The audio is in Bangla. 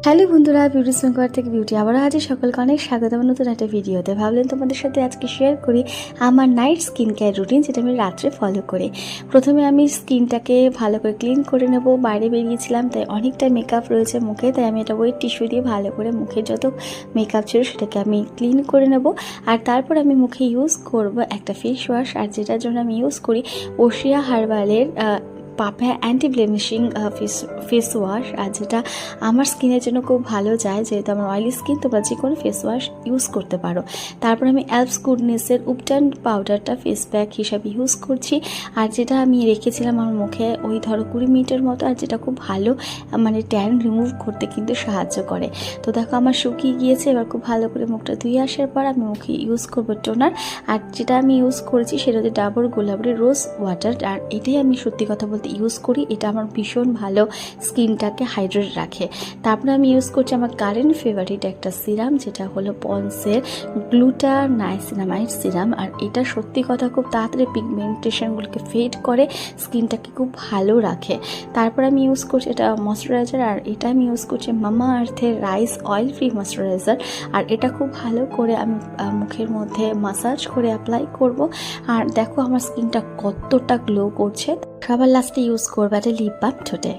হ্যালো বন্ধুরা, বিউটি স্মেকওভার থেকে বিউটি আবারও হাজির। সকলকে অনেক স্বাগত আমার নতুন একটা ভিডিওতে। ভাবলেন তোমাদের সাথে আজকে শেয়ার করি আমার নাইট স্কিন কেয়ার রুটিন, যেটা আমি রাত্রে ফলো করি। প্রথমে আমি স্কিনটাকে ভালো করে ক্লিন করে নেব। বাইরে বেরিয়েছিলাম, তাই অনেকটা মেকআপ রয়েছে মুখে, তাই আমি এটা ওয়েট টিস্যু দিয়ে ভালো করে মুখের যত মেকআপ ছিল সেটাকে আমি ক্লিন করে নেব। আর তারপর আমি মুখে ইউজ করব একটা ফেস ওয়াশ, আর যেটার জন্য আমি ইউজ করি ওশিয়া হার্বালের পাপা অ্যান্টি ব্লেমিশিং ফেস ওয়াশ, আর যেটা আমার স্কিনের জন্য খুব ভালো যায়, যেহেতু আমার অয়েলি স্কিন। তোমরা যে কোনো ফেস ওয়াশ ইউজ করতে পারো। তারপর আমি অ্যালপস গুডনেসের উপটান পাউডারটা ফেস প্যাক হিসাবে ইউজ করছি, আর যেটা আমি রেখেছিলাম আমার মুখে ওই ধরো 20 মিনিটের মতো, আর যেটা খুব ভালো মানে ট্যান রিমুভ করতে কিন্তু সাহায্য করে। তো দেখো আমার শুকিয়ে গিয়েছে। এবার খুব ভালো করে মুখটা ধুয়ে আসার পর আমি মুখে ইউজ করবো টোনার, আর যেটা আমি ইউজ করেছি সেটা হচ্ছে ডাবর গোলাপের রোজ ওয়াটার, আর এটাই আমি সত্যি কথা বলতে ইউজ করি। এটা আমার ভীষণ ভালো স্কিনটাকে হাইড্রেট রাখে। তারপরে আমি ইউজ করছি আমার কারেন্ট ফেভারিট একটা সিরাম, যেটা হলো পন্সের গ্লুটানাইসিনামাইড সিরাম, আর এটা সত্যি কথা খুব তাড়াতাড়ি পিগমেন্টেশনগুলোকে ফেড করে, স্কিনটাকে খুব ভালো রাখে। তারপর আমি ইউজ করছি এটা ময়শ্চারাইজার, আর এটা আমি ইউজ করছি মামা আর্থের রাইস অয়েল ফ্রি ময়শ্চারাইজার, আর এটা খুব ভালো করে আমি মুখের মধ্যে মাসাজ করে অ্যাপ্লাই করব। আর দেখো আমার স্কিনটা কতটা গ্লো করছে। সবার লাস্টে ইউজ করবে একটা লিপ বাম ঠোঁটে।